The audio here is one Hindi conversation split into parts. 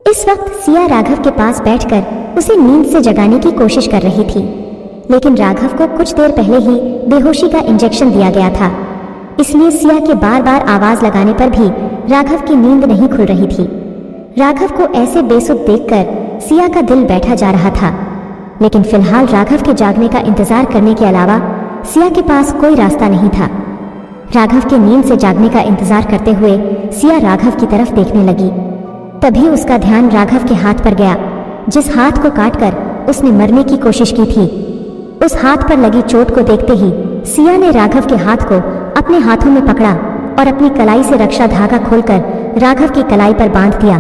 इस वक्त सिया राघव के पास बैठकर उसे नींद से जगाने की कोशिश कर रही थी, लेकिन राघव को कुछ देर पहले ही बेहोशी का इंजेक्शन दिया गया था। इसलिए सिया के बार बार आवाज लगाने पर भी राघव की नींद नहीं खुल रही थी। राघव को ऐसे बेसुध देखकर सिया का दिल बैठा जा रहा था, लेकिन फिलहाल राघव के जागने का इंतजार करने के अलावा सिया के पास कोई रास्ता नहीं था। राघव के नींद से जागने का इंतजार करते हुए सिया राघव की तरफ देखने लगी। तभी उसका ध्यान राघव के हाथ पर गया, जिस हाथ को काटकर उसने मरने की कोशिश की थी। उस हाथ पर लगी चोट को देखते ही सिया ने राघव के हाथ को अपने हाथों में पकड़ा और अपनी कलाई से रक्षा धागा खोलकर राघव की कलाई पर बांध दिया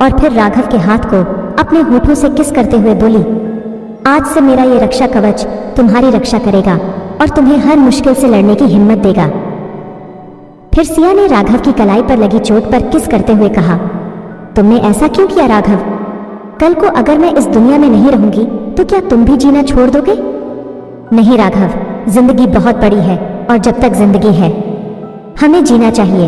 और फिर राघव के हाथ को अपने होठों से किस करते हुए बोली, आज से मेरा ये रक्षा कवच तुम्हारी रक्षा करेगा और तुम्हें हर मुश्किल से लड़ने की हिम्मत देगा। फिर सिया ने राघव की कलाई पर लगी चोट पर किस करते हुए कहा, तुमने ऐसा क्यों किया राघव? कल को अगर मैं इस दुनिया में नहीं रहूंगी तो क्या तुम भी जीना छोड़ दोगे? नहीं राघव, जिंदगी बहुत बड़ी है और जब तक जिंदगी है हमें जीना चाहिए।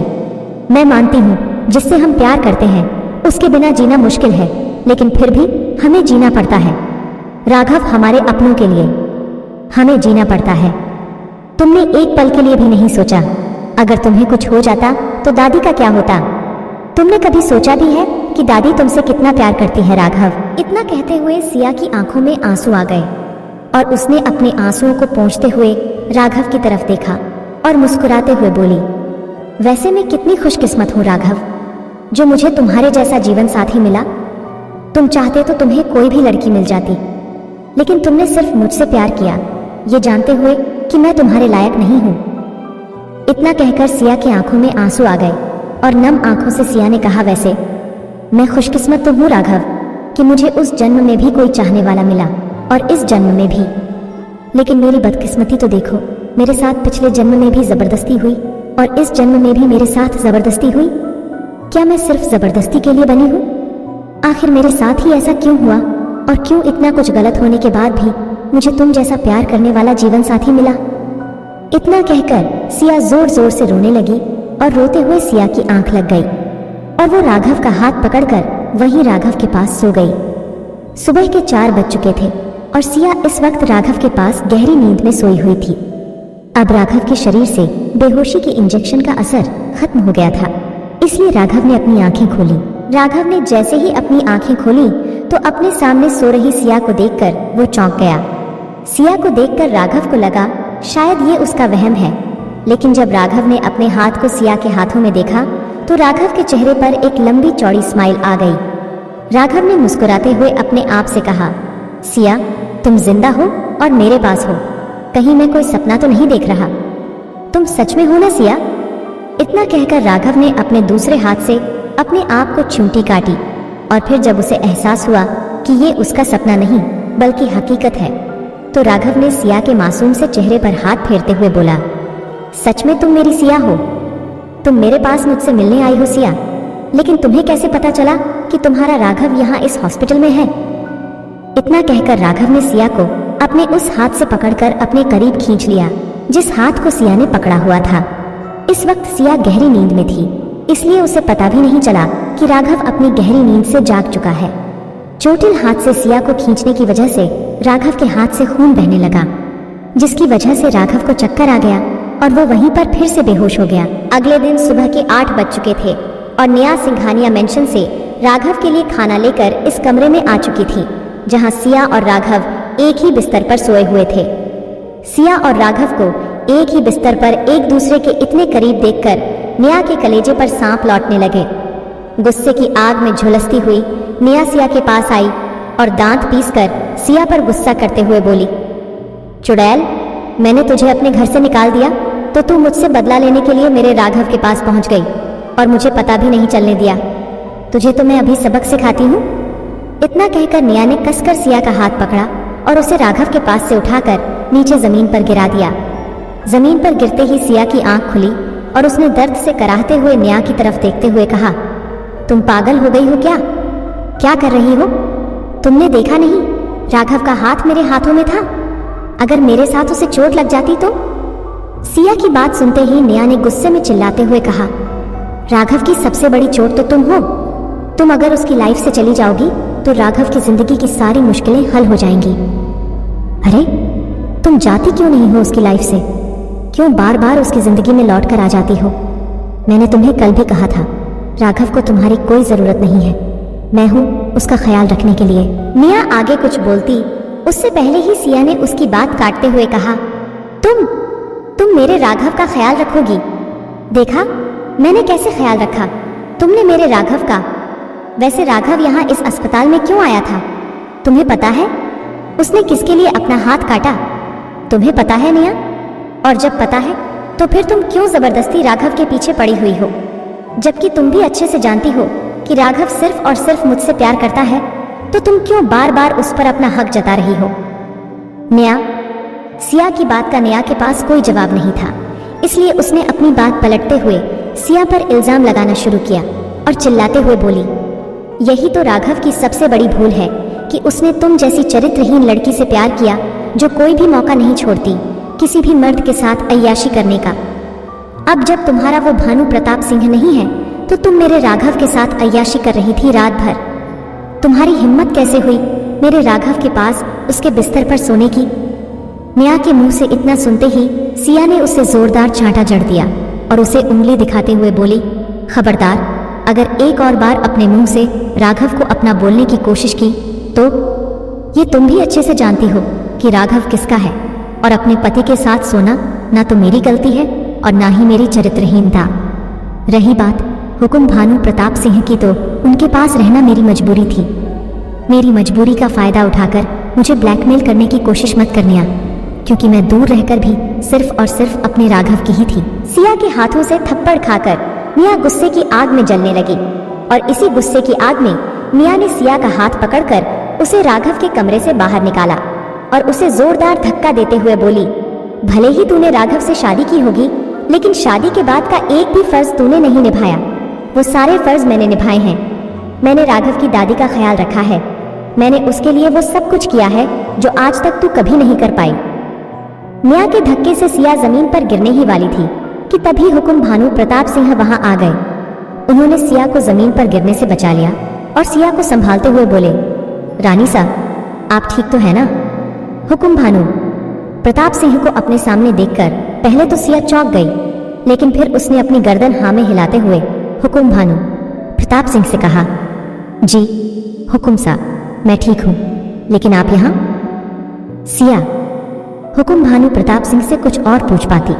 मैं मानती हूँ जिससे हम प्यार करते हैं उसके बिना जीना मुश्किल है, लेकिन फिर भी हमें जीना पड़ता है। राघव, हमारे अपनों के लिए हमें जीना पड़ता है। तुमने एक पल के लिए भी नहीं सोचा अगर तुम्हें कुछ हो जाता तो दादी का क्या होता? तुमने कभी सोचा भी है कि दादी तुमसे कितना प्यार करती है राघव? इतना कहते हुए सिया की आंखों में आंसू आ गए और उसने अपने आंसुओं को पोंछते हुए राघव की तरफ देखा और मुस्कुराते हुए बोली, वैसे मैं कितनी खुशकिस्मत हूँ राघव, जो मुझे तुम्हारे जैसा जीवन साथी मिला। तुम चाहते तो तुम्हें कोई भी लड़की मिल जाती, लेकिन तुमने सिर्फ मुझसे प्यार किया, ये जानते हुए कि मैं तुम्हारे लायक नहीं हूँ। इतना कहकर सिया की आंखों में आंसू आ गए और नम आंखों से सिया ने कहा, वैसे मैं खुशकिस्मत तो हूँ राघव कि मुझे उस जन्म में भी कोई चाहने वाला मिला और इस जन्म में भी, लेकिन मेरी बदकिस्मती तो देखो, मेरे साथ पिछले जन्म में भी जबरदस्ती हुई और इस जन्म में भी मेरे साथ जबरदस्ती हुई। क्या मैं सिर्फ जबरदस्ती के लिए बनी हूँ? आखिर मेरे साथ ही ऐसा क्यों हुआ और क्यों इतना कुछ गलत होने के बाद भी मुझे तुम जैसा प्यार करने वाला जीवन साथी मिला? इतना कहकर सिया जोर जोर से रोने लगी और रोते हुए सिया की आंख लग गई और वो राघव का हाथ पकड़कर वहीं राघव के पास सो गई। सुबह के 4 बज चुके थे और सिया इस वक्त राघव के पास गहरी नींद में सोई हुई थी। अब राघव के शरीर से बेहोशी के इंजेक्शन का असर खत्म हो गया था, इसलिए राघव ने अपनी आंखें खोली। राघव ने जैसे ही अपनी आंखें खोली तो अपने सामने सो रही सिया को देखकर वो चौंक गया। सिया को देखकर राघव को लगा शायद ये उसका वहम है, लेकिन जब राघव ने अपने हाथ को सिया के हाथों में देखा तो राघव के चेहरे पर एक लंबी चौड़ी स्माइल आ गई। राघव ने मुस्कुराते हुए अपने आप से कहा, सिया, तुम जिंदा हो और मेरे पास हो, कहीं मैं कोई सपना तो नहीं देख रहा? तुम सच में हो ना सिया? इतना कहकर राघव ने अपने दूसरे हाथ से अपने आप को चूंटी काटी और फिर जब उसे एहसास हुआ कि ये उसका सपना नहीं बल्कि हकीकत है, तो राघव ने सिया के मासूम से चेहरे पर हाथ फेरते हुए बोला, सच में तुम मेरी सिया हो? तुम मेरे पास मुझसे मिलने आई हो सिया, लेकिन तुम्हें कैसे पता चला कि तुम्हारा राघव यहाँ इस हॉस्पिटल में है? इतना कहकर राघव ने सिया को अपने उस हाथ से पकड़कर अपने करीब खींच लिया जिस हाथ को सिया ने पकड़ा हुआ था। इस वक्त सिया गहरी नींद में थी, इसलिए उसे पता भी नहीं चला कि राघव अपनी गहरी नींद से जाग चुका है। चोटिल हाथ से सिया को खींचने की वजह से राघव के हाथ से खून बहने लगा, जिसकी वजह से राघव को चक्कर आ गया और वो वहीं पर फिर से बेहोश हो गया। अगले दिन सुबह के 8 बज चुके थे और नेहा सिंघानिया मेंशन से राघव के लिए खाना लेकर इस कमरे में आ चुकी थी, जहां सिया और राघव एक ही बिस्तर पर सोए हुए थे। सिया और राघव को एक ही बिस्तर पर एक दूसरे के इतने करीब देखकर नेहा के कलेजे पर सांप लौटने लगे। गुस्से की आग में झुलसती हुई नेहा सिया के पास आई और दांत पीसकर सिया पर गुस्सा करते हुए बोली, चुड़ैल, मैंने तुझे अपने घर से निकाल दिया तो तू मुझसे बदला लेने के लिए मेरे राघव के पास पहुंच गई और मुझे पता भी नहीं चलने दिया। तुझे तो मैं अभी सबक सिखाती हूँ। इतना कहकर नेहा ने कसकर सिया का हाथ पकड़ा और उसे राघव के पास से उठाकर नीचे जमीन पर गिरा दिया। जमीन पर गिरते ही सिया की आंख खुली और उसने दर्द से कराहते हुए नेहा की तरफ देखते हुए कहा, तुम पागल हो गई हो क्या? क्या कर रही हो? तुमने देखा नहीं राघव का हाथ मेरे हाथों में था? अगर मेरे साथ उसे चोट लग जाती तो? सिया की बात सुनते ही नेहा ने गुस्से में चिल्लाते हुए कहा, राघव की सबसे बड़ी चोट तो तुम हो। तुम अगर उसकी लाइफ से चली जाओगी तो राघव की जिंदगी की सारी मुश्किलें हल हो जाएंगी। अरे तुम जाती क्यों नहीं हो उसकी लाइफ से? क्यों बार बार उसकी जिंदगी में लौट कर आ जाती हो? मैंने तुम्हें कल भी कहा था, राघव को तुम्हारी कोई जरूरत नहीं है, मैं हूं उसका ख्याल रखने के लिए। मिया आगे कुछ बोलती उससे पहले ही सिया ने उसकी बात काटते हुए कहा, तुम मेरे राघव का ख्याल रखोगी? देखा मैंने कैसे ख्याल रखा तुमने मेरे राघव का। वैसे राघव यहाँ इस अस्पताल में क्यों आया था? तुम्हें पता है उसने किसके लिए अपना हाथ काटा? तुम्हें पता है मिया? और जब पता है तो फिर तुम क्यों जबरदस्ती राघव के पीछे पड़ी हुई हो, जबकि तुम भी अच्छे से जानती हो कि राघव सिर्फ और सिर्फ मुझसे प्यार करता है, तो तुम क्यों बार बार उस पर अपना हक जता रही हो? मिया, सिया की बात का निया के पास कोई जवाब नहीं था, इसलिए उसने अपनी बात पलटते हुए सिया पर इल्जाम लगाना शुरू किया और चिल्लाते हुए बोली, यही तो राघव की सबसे बड़ी भूल है कि उसने तुम जैसी चरित्रहीन लड़की से प्यार किया जो कोई भी मौका नहीं छोड़ती किसी भी मर्द के साथ अय्याशी करने का। अब जब तुम्हारा वो भानु प्रताप सिंह नहीं है तो तुम मेरे राघव के साथ अय्याशी कर रही थी रात भर। तुम्हारी हिम्मत कैसे हुई मेरे राघव के पास उसके बिस्तर पर सोने की? मिया के मुंह से इतना सुनते ही सिया ने उसे जोरदार चांटा जड़ दिया और उसे उंगली दिखाते हुए बोली, खबरदार, अगर एक और बार अपने मुंह से राघव को अपना बोलने की कोशिश की तो ये तुम भी अच्छे से जानती हो कि राघव किसका है, और अपने पति के साथ सोना ना तो मेरी गलती है और ना ही मेरी चरित्रहीनता। रही बात हुकुम भानु प्रताप सिंह की, तो उनके पास रहना मेरी मजबूरी थी। मेरी मजबूरी का फायदा उठाकर मुझे ब्लैकमेल करने की कोशिश मत करनिया, क्योंकि मैं दूर रहकर भी सिर्फ और सिर्फ अपने राघव की ही थी। सिया के हाथों से थप्पड़ खाकर मिया गुस्से की आग में जलने लगी और इसी गुस्से की आग में मिया ने सिया का हाथ पकड़कर उसे राघव के कमरे से बाहर निकाला और उसे जोरदार धक्का देते हुए बोली, भले ही तूने राघव से शादी की होगी, लेकिन शादी के बाद का एक भी फर्ज तूने नहीं निभाया। वो सारे फर्ज मैंने निभाए हैं। मैंने राघव की दादी का ख्याल रखा है, मैंने उसके लिए वो सब कुछ किया है जो आज तक तू कभी नहीं कर पाई। मिया के धक्के से सिया जमीन पर गिरने ही वाली थी कि तभी हुकुम भानु प्रताप सिंह वहां आ गए। उन्होंने सिया को जमीन पर गिरने से बचा लिया और सिया को संभालते हुए बोले, रानी साहब आप ठीक तो है ना? हुकुम भानु प्रताप सिंह को अपने सामने देखकर पहले तो सिया चौंक गई, लेकिन फिर उसने अपनी गर्दन हाँ में हिलाते हुए हुकुम भानु प्रताप सिंह से कहा, जी हुकुम साहब मैं ठीक हूं, लेकिन आप यहाँ? सिया हुकुम भानु प्रताप सिंह से कुछ और पूछ पाती,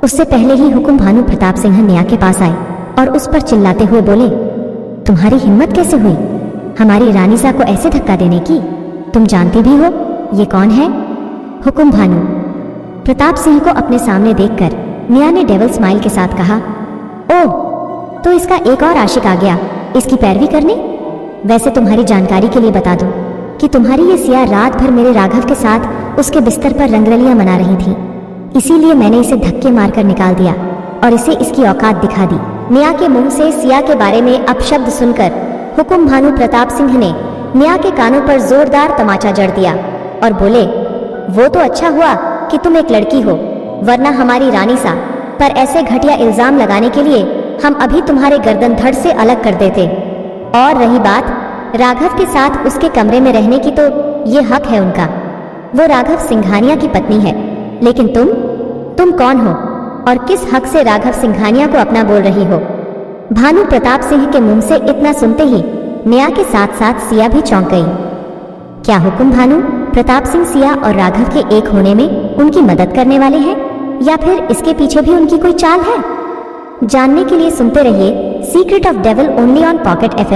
उससे पहले ही हुकुम भानु प्रताप सिंह निया के पास आए और उस पर चिल्लाते हुए बोले, तुम्हारी हिम्मत कैसे हुई हमारी रानीसा को ऐसे धक्का देने की? तुम जानती भी हो ये कौन है? हुकुम भानु प्रताप सिंह को अपने सामने देखकर मिया ने डेविल स्माइल के साथ कहा, ओह तो इसका एक और आशिक आ गया इसकी पैरवी करने। वैसे तुम्हारी जानकारी के लिए बता दूं कि तुम्हारी ये सिया रात भर मेरे राघव के साथ उसके बिस्तर पर रंगरलियां मना रही थी, इसीलिए मैंने इसे धक्के मारकर निकाल दिया और इसे इसकी औकात दिखा दी। मिया के मुंह से सिया के बारे में अपशब्द सुनकर हुकुम भानु प्रताप सिंह ने मिया के कानों पर जोरदार तमाचा जड़ दिया और बोले, वो तो अच्छा हुआ कि तुम एक लड़की हो, वरना हमारी रानी सा पर ऐसे घटिया इल्जाम लगाने के लिए हम अभी तुम्हारे गर्दन धड़ से अलग कर देते। और रही बात राघव के साथ उसके कमरे में रहने की, तो ये हक है उनका, वो राघव सिंघानिया की पत्नी है, लेकिन तुम कौन हो और किस हक से राघव सिंघानिया को अपना बोल रही हो? भानु प्रताप सिंह के मुंह से इतना सुनते ही मिया के साथ साथ सिया भी चौंक गई। क्या हुकुम भानु प्रताप सिंह सिया और राघव के एक होने में उनकी मदद करने वाले हैं, या फिर इसके पीछे भी उनकी कोई चाल है? जानने के लिए सुनते रहिए secret of devil only on pocket FM।